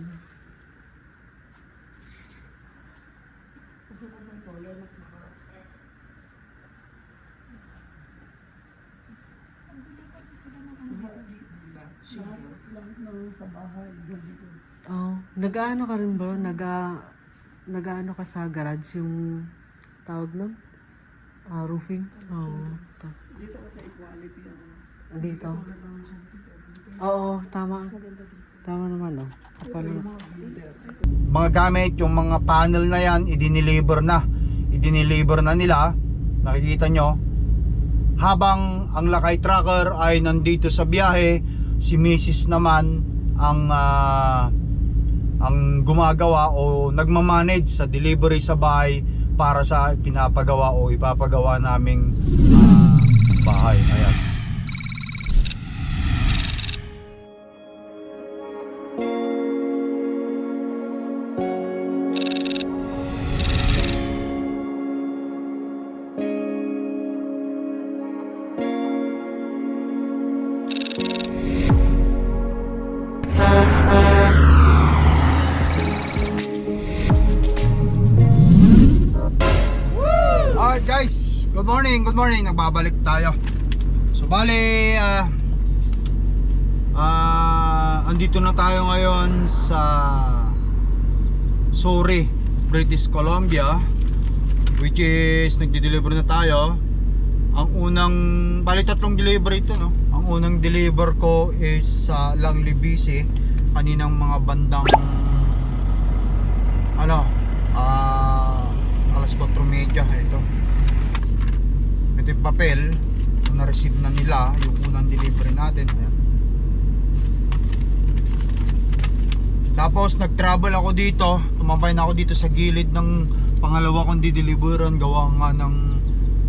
mahal. Kasi kung may color, mas mahal. Lahat ng sa bahay, dito. Oh, nag-aano ka rin bro? Nag-aano ka sa garage yung tawag nun? Roofing? Oo. Dito kasi equality ako. Dito? Tulad ng dito. Oo, tama. Maganda dito. Tama naman, oh. Ito yung mga builder. Mga gamit, yung mga panel na yan, i-deliver na. I-deliver na nila. Nakikita nyo. Habang ang lakay trucker ay nandito sa biyahe, si Mrs. naman ang gumagawa o nagmamanage sa delivery sa bahay para sa pinapagawa o ipapagawa naming bahay. Ayan. Alright guys, good morning, nagbabalik tayo. So bali, andito na tayo ngayon sa Surrey, British Columbia, which is nagde-deliver na tayo. Ang unang, bali tatlong delivery ito, no? Ang unang deliver ko is sa Langley BC, kaninang mga bandang alas 4:30. Ito yung papel na na-receive na nila yung unang delivery natin. Ayan. Tapos nag-travel ako dito, tumambay na ako dito sa gilid ng pangalawa kong dideliveran, gawa nga ng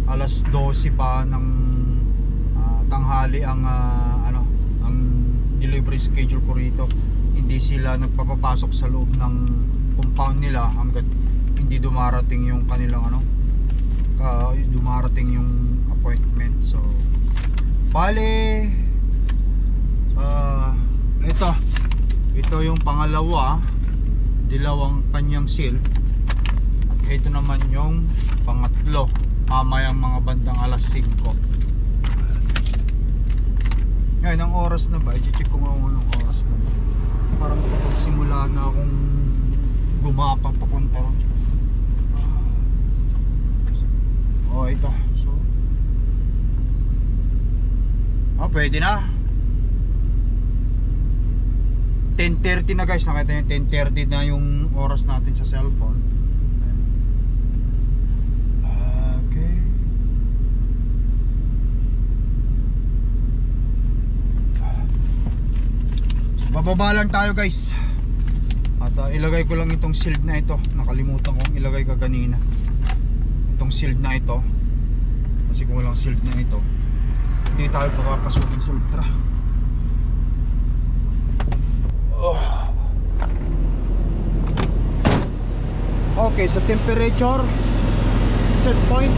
alas 12 pa ng tanghali ang delivery schedule ko rito. Hindi sila nagpapapasok sa loob ng compound nila hanggat hindi dumarating yung kanilang dumarating yung appointment. So bale ito yung pangalawa, dilawang kanyang seal, at ito naman yung pangatlo mamayang mga bandang alas 5. Ngayon ang oras na ba? I-check ko nga anong oras na ba para makapagsimula na akong gumapang papunta ron. Ito. So pwede na. 10:30 na guys. Nakita nyo 10:30 na yung oras natin sa cellphone. Okay. So bababa lang tayo guys. At ilagay ko lang itong shield na ito. Nakalimutan kong ilagay ka kanina. Itong shield na ito. Kasi kung walang shield na ito, hindi tayo papapasukin sa ultra. Okay, sa temperature set point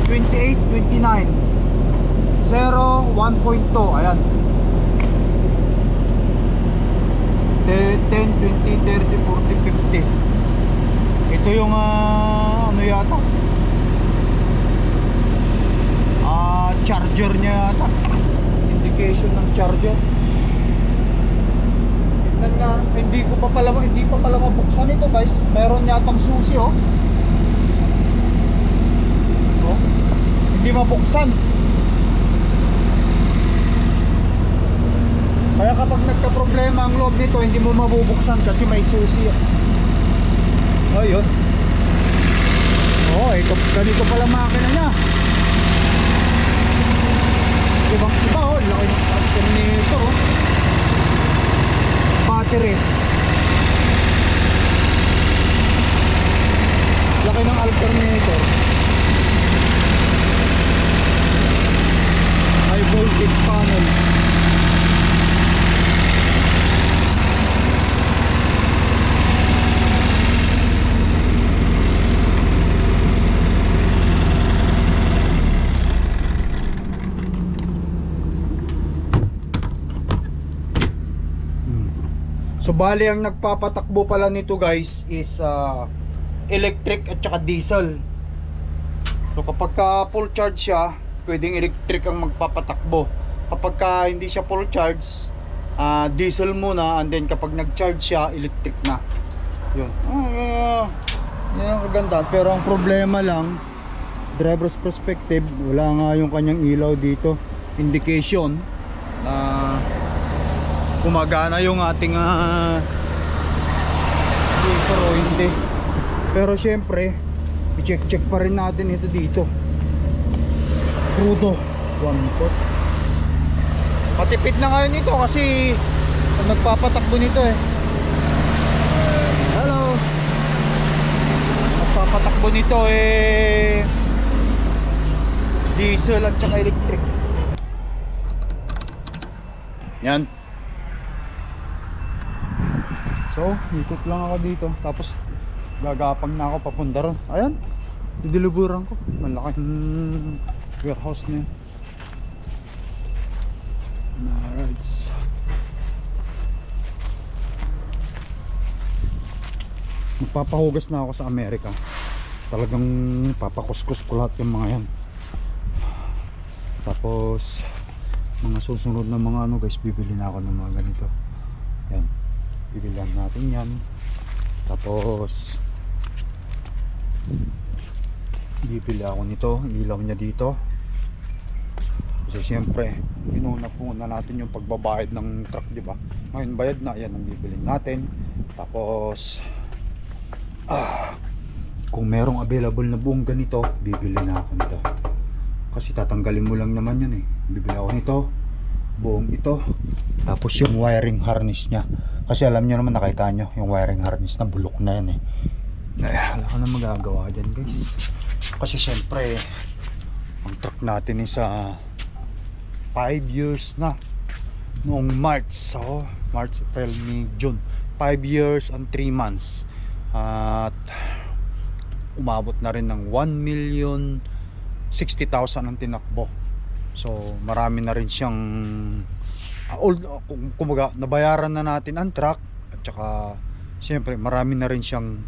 28, 29, 0, 1.2. Ayan, 10, 20, 30, 40, 50. Ito yung yata charger niya yata, indication ng charger. Tignan nga, hindi pa pala mabuksan ito guys. Meron yatang susi hindi mabuksan. Kaya kapag nagka-problema ang loob nito, hindi mo mabubuksan kasi may susi. Ayun. Ito, ganito pala makina niya. Ibang iba laki ng alternator battery. Laki ng alternator. High voltage panel. So bali ang nagpapatakbo pala nito guys is electric at saka diesel. So kapag ka full charge siya, pwedeng electric ang magpapatakbo. Kapag ka hindi siya full charge, diesel muna, and then kapag nag-charge siya, electric na. Yun. Yan ang kaganda. Pero ang problema lang, driver's perspective, wala nga yung kanyang ilaw dito. Indication na gumagana yung ating motor o hindi. Pero syempre, i-check pa rin natin ito dito. Crudo 1/4. Patipid na ngayon ito kasi nagpapatakbo nito eh. Hello. Nagpapatakbo nito eh, diesel at saka electric. Yan. So, ikot lang ako dito. Tapos gagapang na ako papunta ron. Ayan, dideliveran ko. Malaking warehouse na yun. Alright. Magpapahugas na ako sa Amerika. Talagang papakuskus ko lahat yung mga yan. Tapos mga susunod na mga ano guys, bibili na ako ng mga ganito. Yan, bibilihan natin yan. Tapos bibili ako nito, ilaw niya dito. Kasi siyempre inuna po na natin yung pagbabayad ng truck, di ba? Ngayon bayad na, yan ang bibilin natin. Tapos kung merong available na buong ganito, bibili na ako nito. Kasi tatanggalin mo lang naman yun eh. Bibili ako nito, buong ito. Tapos yung wiring harness nya. Kasi alam nyo naman, nakita nyo yung wiring harness na bulok na yan eh. Wala ka na magagawa dyan guys. Kasi syempre ang truck natin is 5 years na. Noong March, so March, April, May, June, 5 years and 3 months. At umabot na rin ng 1,060,000 ang tinakbo. So marami na rin siyang kumaga nabayaran na natin ang truck. At saka siyempre marami na rin siyang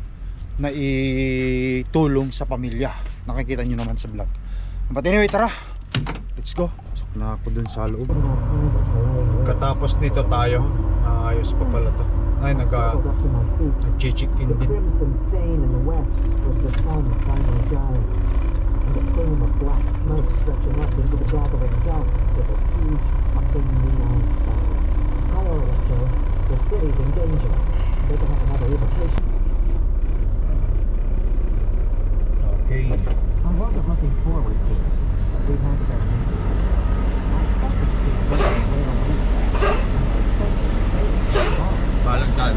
naitulong sa pamilya. Nakikita nyo naman sa vlog. But anyway, tara, let's go. Pasok na ako dun sa loob. Katapos nito tayo, ayos pa pala to. Ay, nag-check-in din. Crimson stain in the west was the sun finally dying, and a plume of black smoke stretching up into the gathering dusk was a huge fucking neon sign. I always joke, the city's in danger. They can have another revocation. Okay. I wasn't looking forward to it, but we had to admit it. I expected to see a later week. Balag tayo.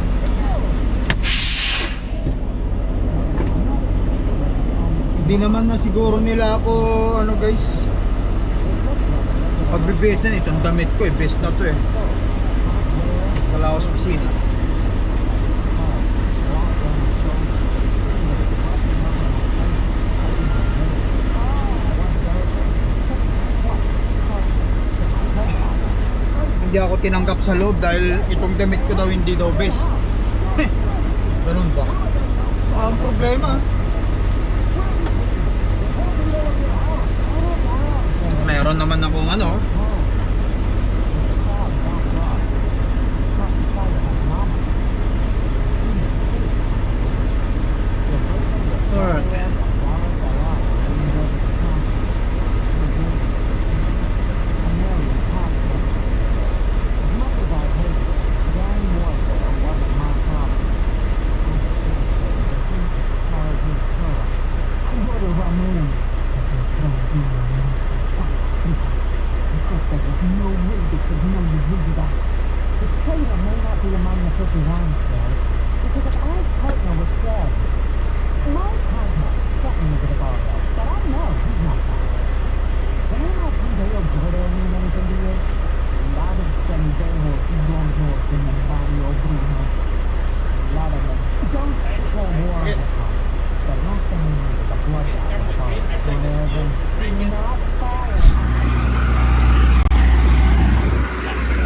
Hindi naman na siguro nila ako ano guys, pagbe-base na itong damit ko eh, best na to eh. Wala ako sa opisina. Hindi ako tinanggap sa loob dahil itong damit ko daw hindi daw best. Ganun ba? Ang problema. Meron naman akong ano. Alright.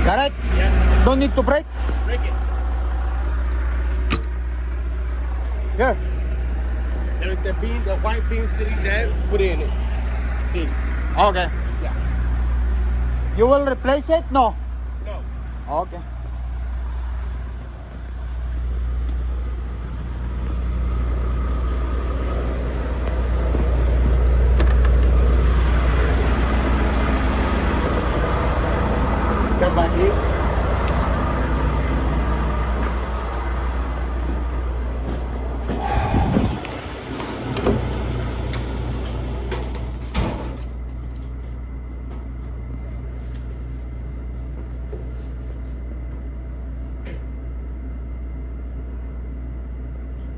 Got it? Don't need to brake? Break it. Here. There is the bean, the white bean sitting there. Put it in it. See? Okay. Yeah. You will replace it? No. No. Okay. Come back here.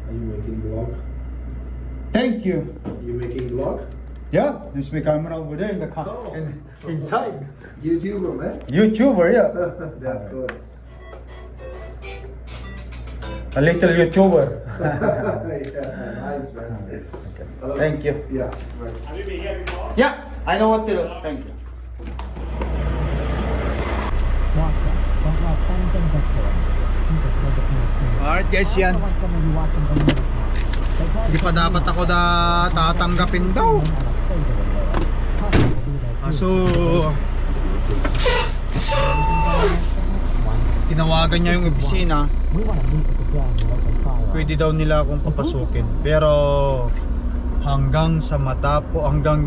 Are you making vlog? Thank you. Are you making vlog? Yeah, there's my camera over there in the car. Oh. Inside. YouTuber, man. YouTuber, yeah. That's good. A little YouTuber. Yeah, nice, man. Hello? Thank you. Yeah, right. Have you been here before? Yeah, I know what to do. Thank you. Alright guys, yan. Hindi pa dapat ako tatanggapin daw. So tinawagan niya yung opisina. Pwede daw nila akong papasukin. Pero hanggang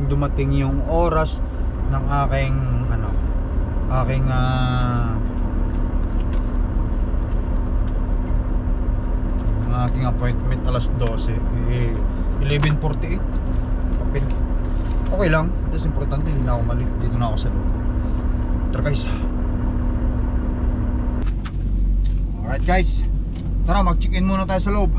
dumating yung oras ng aking aking appointment alas 12 11:48 kapit. Okay lang, that's importante, hindi na ako mali, dito na ako sa loob. Tara guys. Alright guys, tara mag-check-in muna tayo sa loob.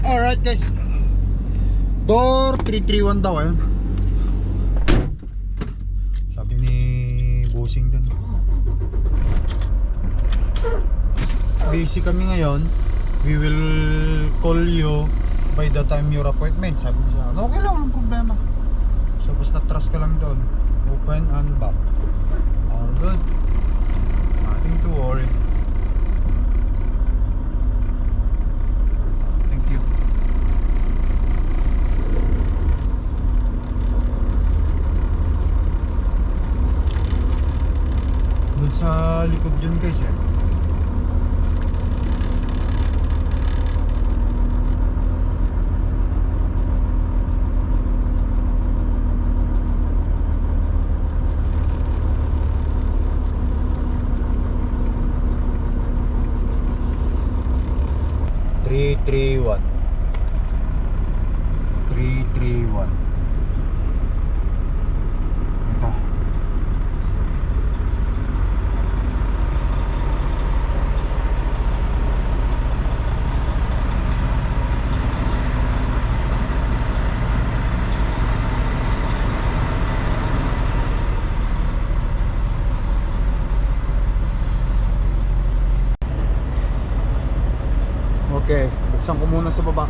Alright guys, door 331 daw, ayun. Sabi ni Bossing dun. Busy kami ngayon. We will call you by the time your appointment. Sabi niya, okay lang, walang problema. So basta trust ka lang doon. Open and back. All good. Nothing to worry. Thank you. Doon sa likod yun guys eh. Three, one. 331. Ito. Okay, buksan ko muna sa baba.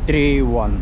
Three, one.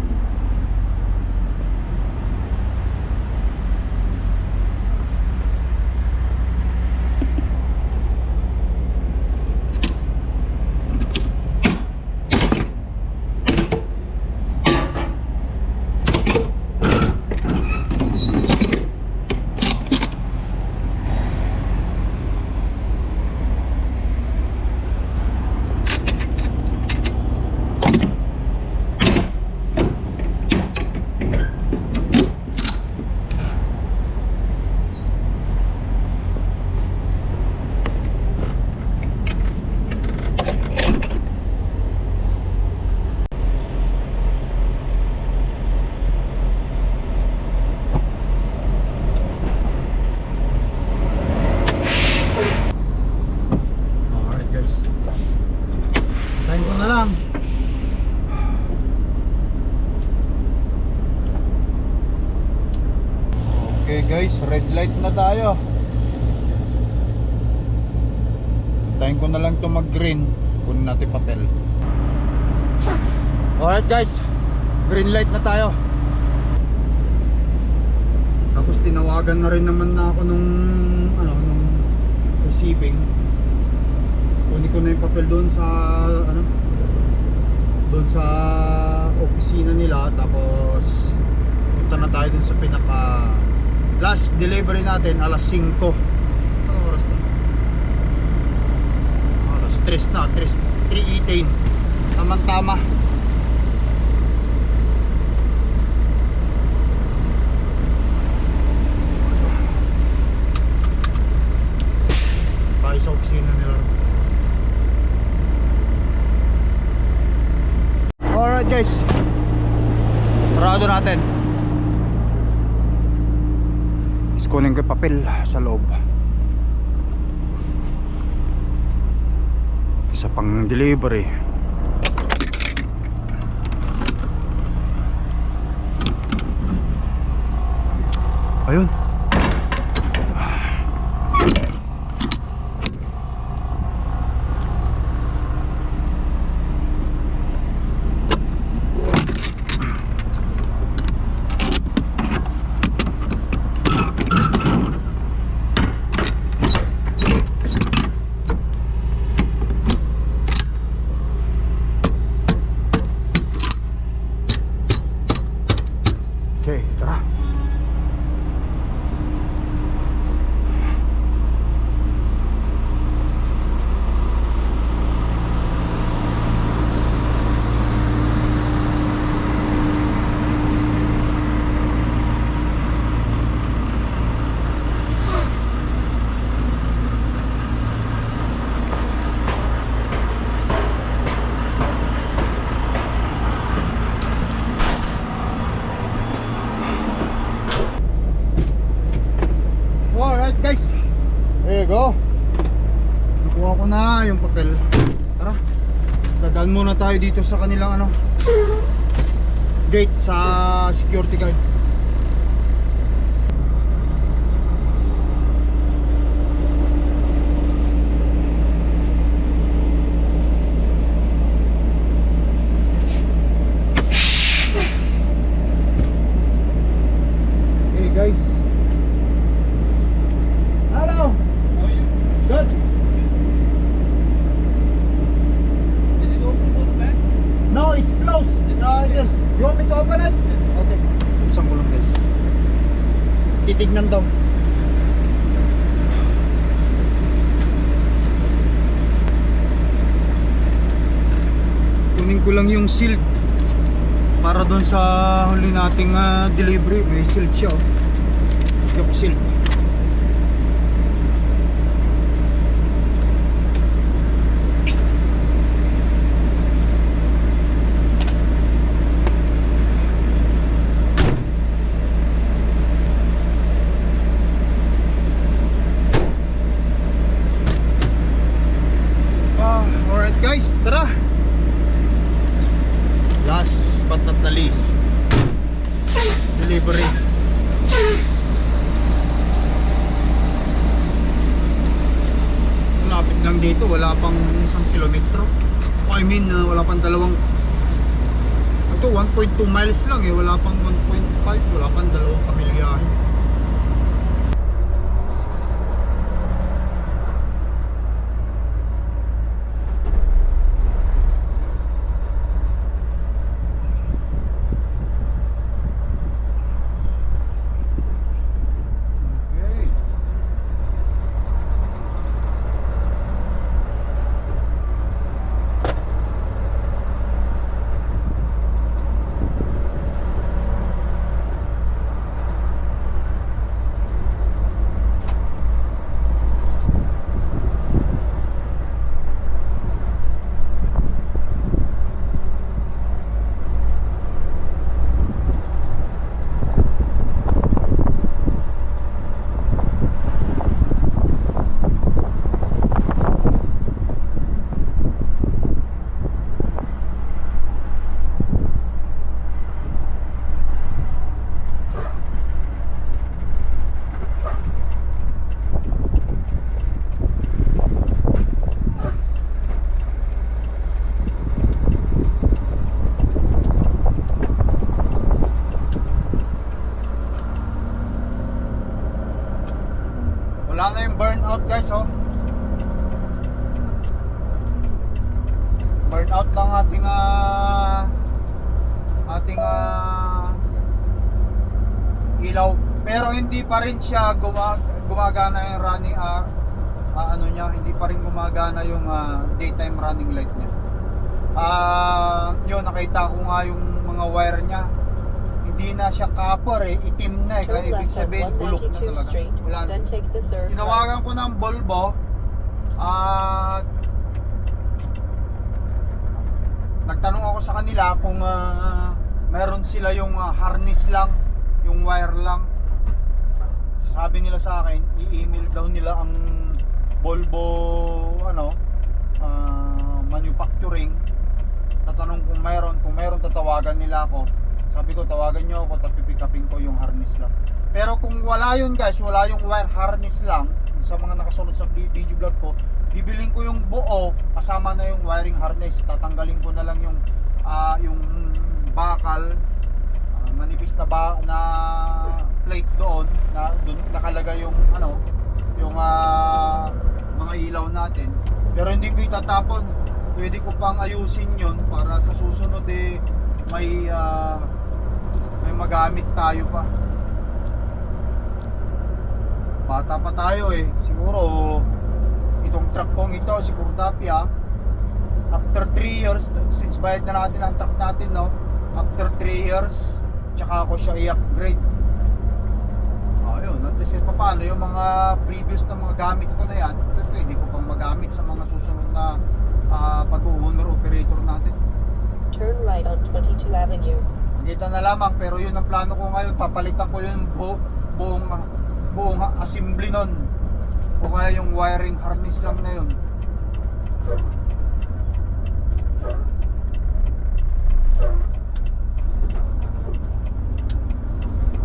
Okay guys, red light na tayo. Tayin ko na lang to mag green. Kunin natin papel. Alright guys, green light na tayo. Tapos tinawagan na rin naman na ako nung receiving. Kunin ko na yung papel doon sa doon sa opisina nila. Tapos punta na tayo doon sa pinaka last delivery natin alas 5. Anong oras na? Alas 3 na, 3:18. Tama-tama. Tayo sa opisina nila. Alright guys, parado natin. Kunin ko yung papel sa loob. Isa pang delivery. Ayun. Okay, tara. Alright guys, there you go. Nakuha ko na yung papel. Tara, dadaan muna tayo dito sa kanilang gate sa security guard. Hey guys. Hello. How are you? Good. Did it open from the back? No, it's closed. Yes. You want me to open it? Okay. Buksan ko lang guys. Titignan daw. Kunin ko lang yung shield para doon sa huli nating delivery. May shield siya. Yung shield. Alright guys, tara. Last but not the least, delivery. Malapit lang dito, wala pang 1 kilometro. I mean, wala pang 1.2 miles lang eh, wala pang 1.5, wala pang 2 kamilyahe. Wala na yung burnout guys, oh. Burnout lang ating ilaw. Pero hindi pa rin siya gumagana yung running hindi pa rin gumagana yung daytime running light niya. Yun, nakita ko nga yung mga wire niya. Hindi na siya copper itim na Turn kaya ibig left on sabihin bulok na 192 talaga. Street, Wala na. then take the third right. Tinawagan ko ng Volvo at nagtanong ako sa kanila kung meron sila yung harness lang, yung wire lang. Sabi nila sa akin, i-email daw nila ang Volvo manufacturing. Tatanong kung meron tatawagan nila ako. Sabi ko tawagan nyo ako, tapipikapin ko yung harness lang. Pero kung wala yun guys, wala yung wire harness lang, sa mga nakasunod sa video vlog ko, bibiling ko yung buo kasama na yung wiring harness. Tatanggalin ko na lang yung bakal, manipis na plate doon nakalagay yung mga ilaw natin. Pero hindi ko itatapon. Pwede ko pang ayusin yun para sa susunod may magamit tayo pa. Bata pa tayo siguro itong truck kong ito si Cordapia, after 3 years since bayad na natin ang truck natin, no, after 3 years tsaka ako siya i-upgrade. Ayun, at least paano yung mga previous na mga gamit ko na yan, pwede ko pang magamit sa mga susunod na pag-owner operator natin. Turn right on 22 Avenue. Kita na lamang, pero yun ang plano ko ngayon. Papalitan ko yung buong assembly nun, o kaya yung wiring harness lang na yun.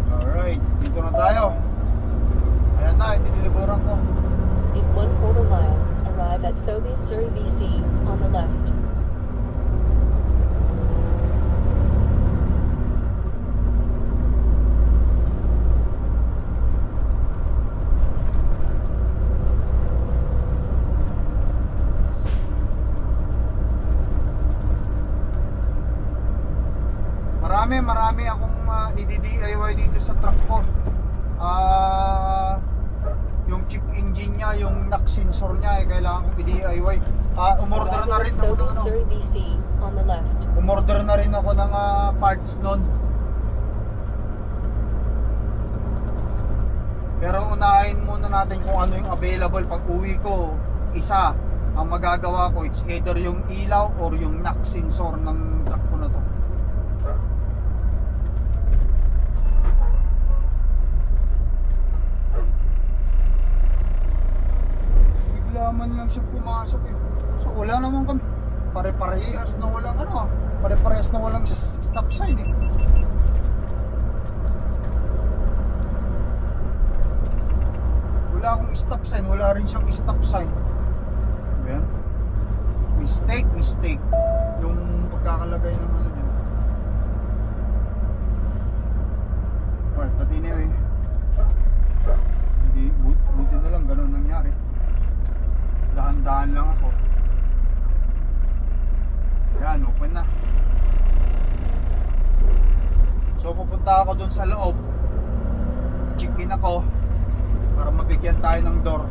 Alright, dito na tayo. Ayan na, hindi niliburan ko. In 1/4 mile, arrive at Sobeys Surrey BC on the left. Marami akong i-DIY dito sa truck ko. Yung chip engine niya, yung knock sensor niya, kailangan kong i-DIY. Umorder na rin ako Sobeys Surrey BC on the left. Umorder na rin ako ng parts nun. Pero unahin muna natin kung ano yung available. Pag uwi ko, isa ang magagawa ko, it's either yung ilaw or yung knock sensor ng truck ko na to. Man lang siya pumasok So wala naman kami. Pare-parehas na walang pare-parehas na walang stop sign Wala akong stop sign, wala rin siyang stop sign. Ayan. Mistake. Yung pagkakalagay ng dyan. Alright, but anyway. Buti na lang ganun nangyari. Dahan-dahan lang ako. Yan, open na. So pupunta ako dun sa loob. Check-in ako para mabigyan tayo ng door.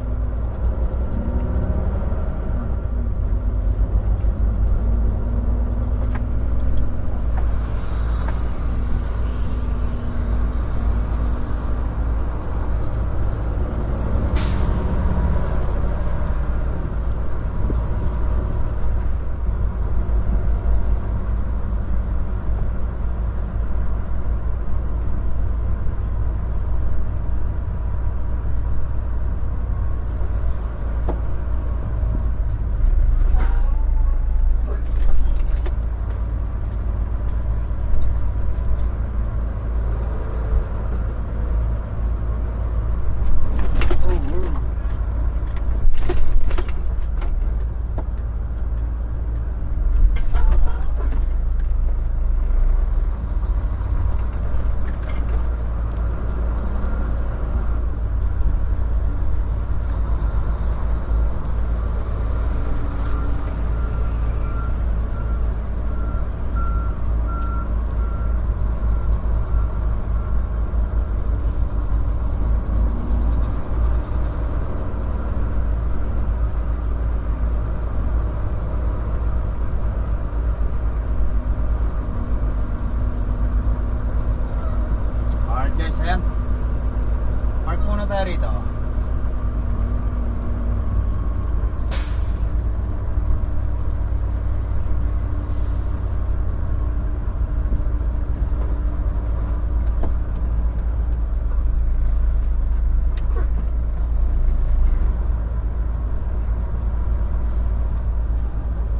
tayo rito.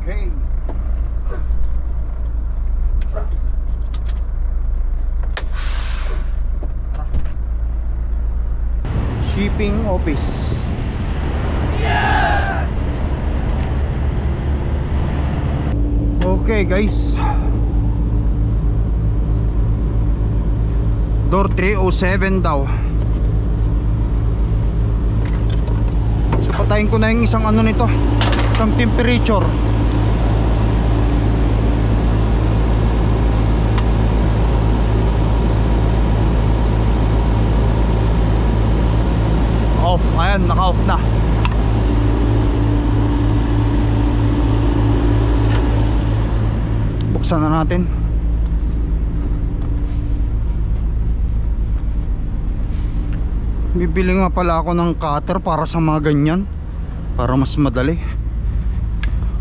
Okay. Shipping office. Okay guys, door 307 daw. So patayin ko na yung isang ano nito, isang temperature. Off, ayan, naka-off na. Buksan na natin. Bibili nga pala ako ng cutter para sa mga ganyan, para mas madali.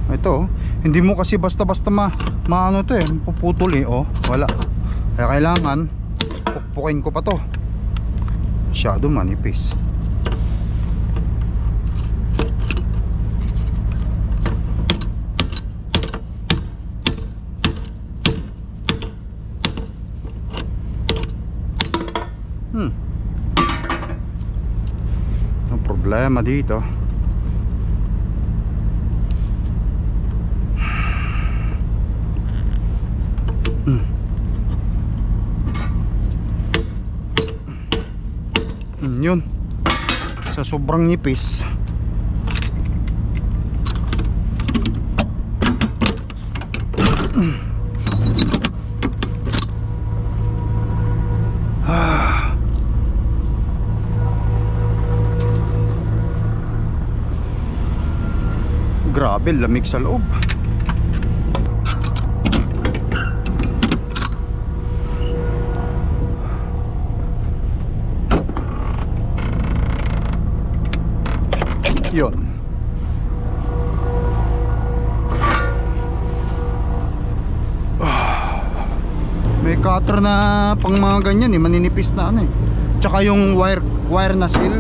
Ito, hindi mo kasi basta-basta maano to eh, puputol eh, oh, wala. Kaya kailangan pukpukin ko pa to. Masyado manipis. Ang problema dito, yun, sa sobrang nipis. Grabe, lamig sa loob. Yun. May cutter na pang mga ganyan eh, maninipis na ano eh. Tsaka yung wire na seal.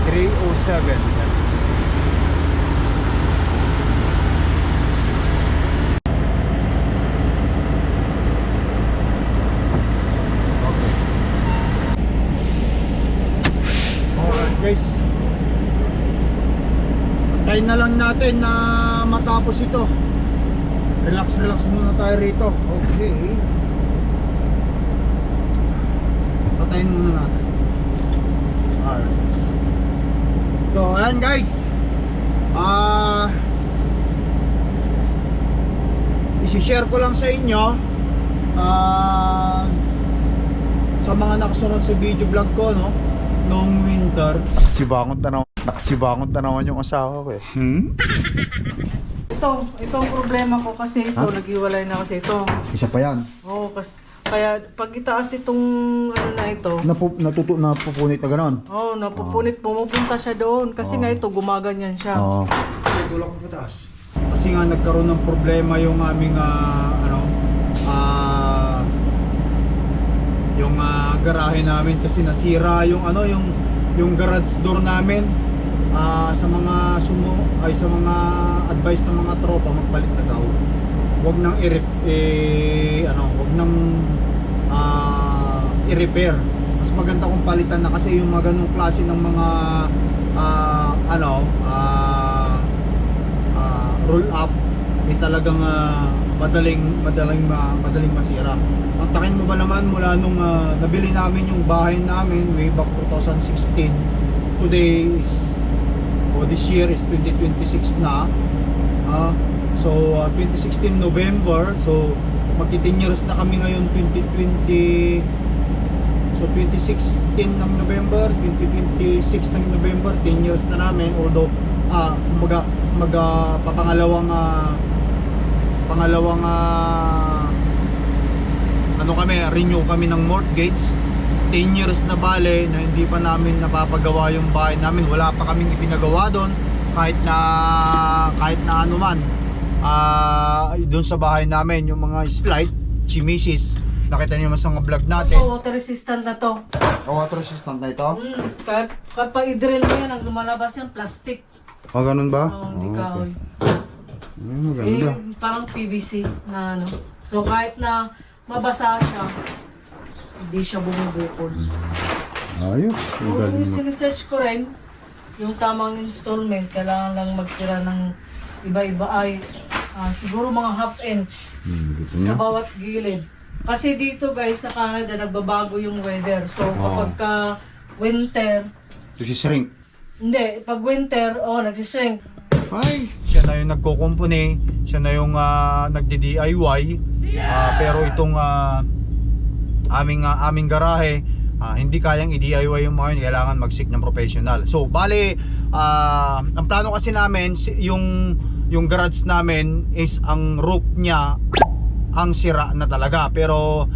307. Guys, antayin na lang natin na matapos ito. Relax muna tayo rito. Okay, patayin muna natin. Alright, so ayan guys, isi-share ko lang sa inyo sa mga nakasunod sa video vlog ko, no, noong winter. Nakasibangot na naman yung asawa ko eh. Itong problema ko kasi ito, naghiwalay na kasi ito. Isa pa yan. Oo, kaya pag itaas itong ano na ito, Napupunit na ganon. oh, napupunit, pumupunta siya doon kasi nga ito gumaganyan siya. Oo. Tulak ko pataas. Kasi nga nagkaroon ng problema yung aming yung garahe namin kasi nasira yung yung garage door namin. Sa mga sa mga advice ng mga tropa, magpalit na daw. Huwag nang i-repair. Mas maganda kung palitan na kasi yung mga ganung klase ng mga roll up ay talagang madaling masira. Ang takin mo ba naman mula nung nabili namin yung bahay namin way back 2016, today is this year is 2026 na. So 2016 November, so magti-10 years na kami ngayon 2020. So 2016 ng November, 2026 ng November, 10 years na namin. Although ano kami, renew kami ng mortgage. 10 years na bale na hindi pa namin napapagawa yung bahay namin. Wala pa kaming ipinagawa doon kahit na ano man. Doon sa bahay namin yung mga slide, chimisis. Nakita niyo mas mga vlog natin. Water resistant na to. Water resistant na ito. Kapag i-drill mo yan, ang lumalabas yan, plastic. Ganun ba? Hindi kahoy. Maganda. Parang PVC na ano. So kahit na mabasa siya, hindi siya bumubukol. Ayos. Kung sinesearch ko rin, yung tamang installment, kailangan lang magtira ng iba-iba ay siguro mga half inch Dito sa niya. bawat gilid. Kasi dito guys sa Canada nagbabago yung weather. So kapag ka winter, Ito si shrink. hindi, pag winter, nagsishrink. Ay, siya na yung nagkukumpuni, siya na yung nagdi-DIY. Pero itong aming garahe, hindi kayang i-DIY yung mga yun, kailangan mag-seek ng professional. So, bale, ang plano kasi namin, yung garage namin is ang roof niya ang sira na talaga. Pero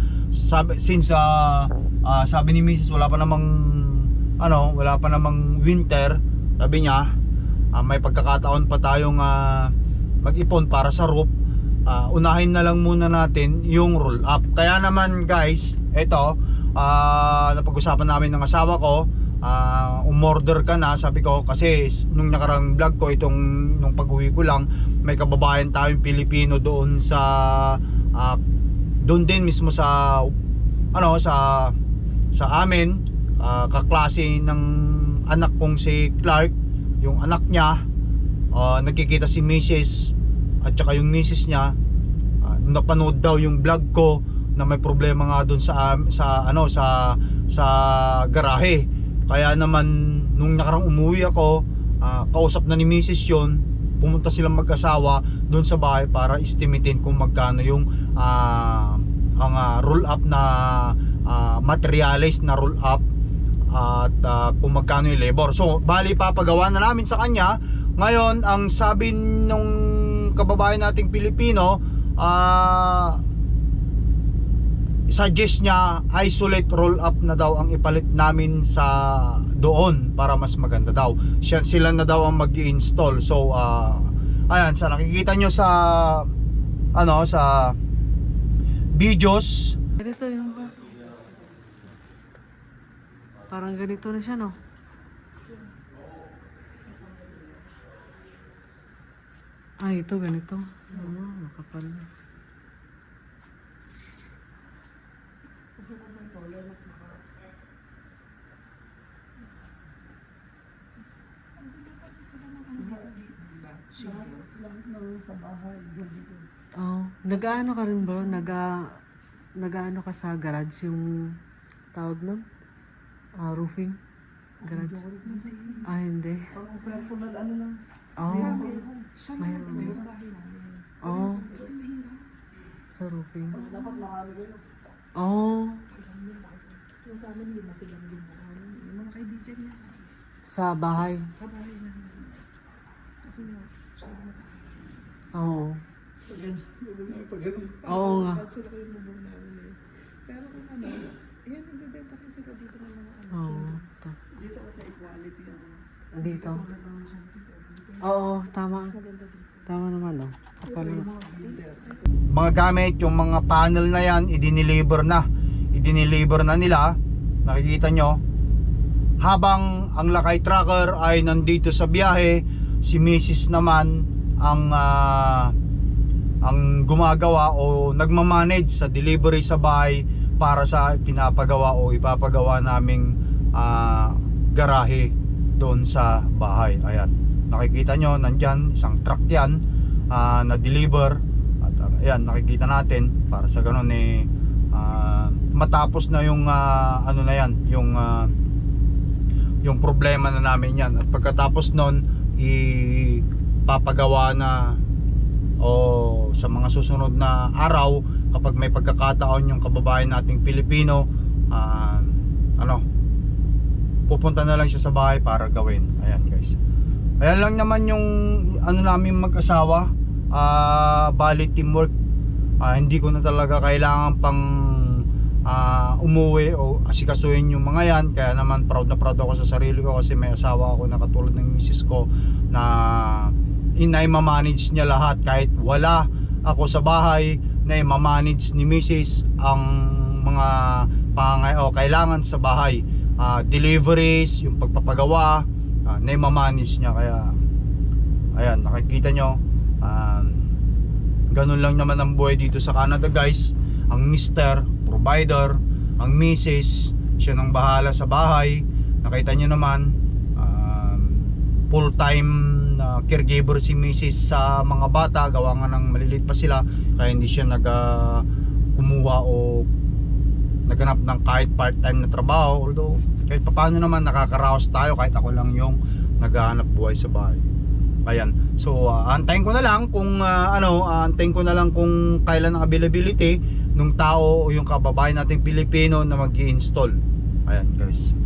since sabi ni Mrs. wala pa namang winter, sabi niya may pagkakataon pa tayong mag-ipon para sa roof. Unahin na lang muna natin yung roll up. Kaya naman guys, ito napag-usapan namin ng asawa ko, umorder ka na, sabi ko, kasi nung nakarang vlog ko, nung pag-uwi ko lang, may kababayan tayong Pilipino doon doon din mismo sa amin, kaklase ng anak kong si Clark, yung anak niya. Nagkikita si Mrs. at saka yung Mrs. niya, napanood daw yung vlog ko na may problema nga doon sa garahe. Kaya naman nung nakarang umuwi ako, kausap na ni Mrs. yun, pumunta silang mag-asawa doon sa bahay para estimatein kung magkano yung ang roll up na materials na roll up at kung magkano yung labor. So bali papagawa na namin sa kanya. Ngayon ang sabi nung kababayan nating Pilipino, suggest niya isolate roll up na daw ang ipalit namin sa doon para mas maganda daw. Sila na daw ang mag-i-install. So ayan, sa nakikita nyo sa sa videos, Ganito yung parang ganito na siya, no? Ito ganito. Makapal na. Lang sa bahay, dito. Nag-ano ka rin ba? Nag-ano ka sa garage yung tawag nun? Roofing? Garage? Hindi. Ang personal ano lang. Mayroon. Sa roofing. Dapat marami kayo. Yung sa amin, yun na silang ginaan. Yung mga kaibigan niya. Sa bahay? Sa bahay namin. Kasi nga, siya yung mataas. Oo. Pag Oo nga. At sila ko yung bubong namin eh. Pero kung ano, yan, nagbebenta kasi sila dito ng mga ano. Oo. dito kasi equality ako. Dito? Tulad ng something. Oo, tama. Maganda dito. Tama naman, no? Kapal na. mga gamit, yung mga panel na yan, i-deliver na nila. Nakikita nyo, habang ang lakay trucker ay nandito sa biyahe, si Mrs. naman ang gumagawa o nagmamanage sa delivery sa bahay para sa pinapagawa o ipapagawa naming garahe doon sa bahay. Ayan, nakikita nyo, nandyan isang truck yan na deliver. At ayan, nakikita natin para sa ganun matapos na yung ano na yan, yung problema na namin yan. At pagkatapos nun, ipapagawa na o sa mga susunod na araw, kapag may pagkakataon yung kababayan nating Pilipino, pupunta na lang siya sa bahay para gawin. Ayan guys, ayan lang naman yung namin mag-asawa. Bali teamwork. Hindi ko na talaga kailangan pang umuwi o asikasuhin yung mga yan. Kaya naman proud na proud ako sa sarili ko kasi may asawa ako na katulad ng misis ko na inay-manage niya lahat. Kahit wala ako sa bahay, na i-manage ni misis ang mga kailangan sa bahay, deliveries, yung pagpapagawa, na i-manage niya. Kaya ayan, nakikita nyo, ganun lang naman ang buhay dito sa Canada guys. Ang mister, provider, ang misis, siya nang bahala sa bahay. Nakita nyo naman, full-time caregiver si misis sa mga bata. Gawa nga ng maliliit pa sila, kaya hindi siya kumuha o naghanap ng kahit part-time na trabaho. Although kahit paano naman nakakaraos tayo kahit ako lang yung naghahanap buhay sa bahay. Ayan. So antayin ko na lang kung antayin ko na lang kung kailan ang availability nung tao o yung kababayan nating Pilipino na mag-i-install. Ayan guys.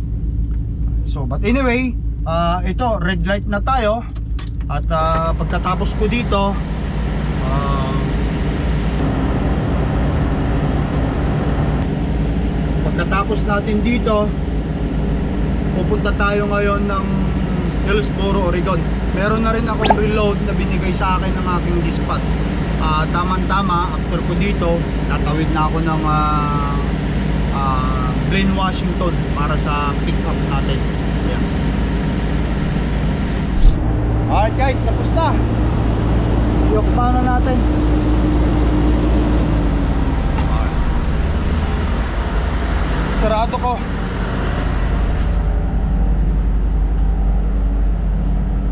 So but anyway, ito red light na tayo. At pagkatapos ko dito, pagkatapos natin dito, pupunta tayo ngayon ng Hillsboro, Oregon. Meron na rin akong reload na binigay sa akin ng aking dispatch. Tama-tama, after ko dito, tatawid na ako ng Blaine, Washington para sa pick up natin. Ayan. Alright guys, tapos na. Yokma na natin. Sarado ko.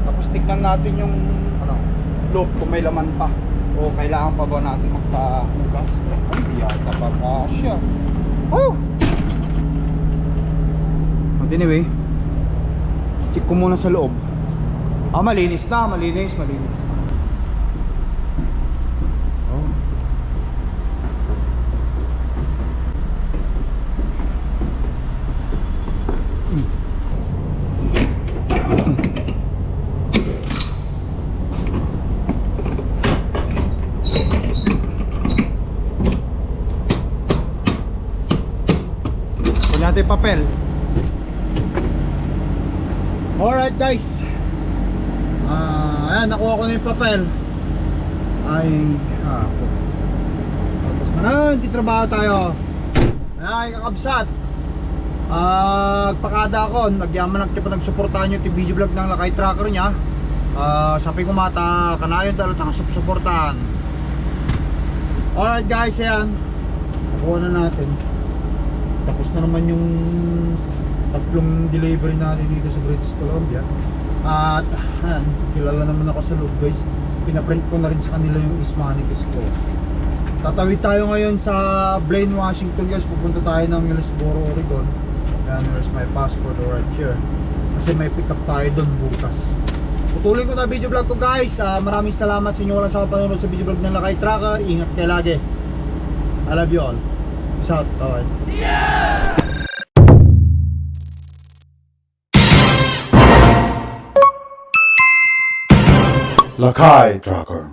Tapos tignan natin yung loob kung may laman pa o kailangan pa ba natin magpahugas. Ay, di yata pa kasya. Oh! But anyway, check ko muna sa loob. Malinis na, malinis. Oh. Wala natin papel. Alright guys. Ayan, nakuha ko na yung papel. Tapos hindi trabaho tayo. Ayan, kakabsat. Nagpakada ako. Nagyaman lang pa nagsuportahan yung video vlog ng Lakay Tracker niya. Sabi ko mata, kanayon talagang suportahan. Alright guys, ayan. Nakuha na natin. Tapos na naman yung tatlong delivery natin dito sa British Columbia. At ayan, kilala naman ako sa loob guys. Pinaprint ko na rin sa kanila yung Ismanicus ko. Tatawid tayo ngayon sa Blaine, Washington guys. Pupunta tayo ng Hillsboro, Oregon. Ayan, here's my passport right here. Kasi may pick up tayo doon bukas. Putulin ko na video vlog ko guys. Maraming salamat sa inyo lang sa panonood sa video vlog ng Lakay Tracker. Ingat kayo lagi. I love you all. Peace out. Bye. Lakay Tracker.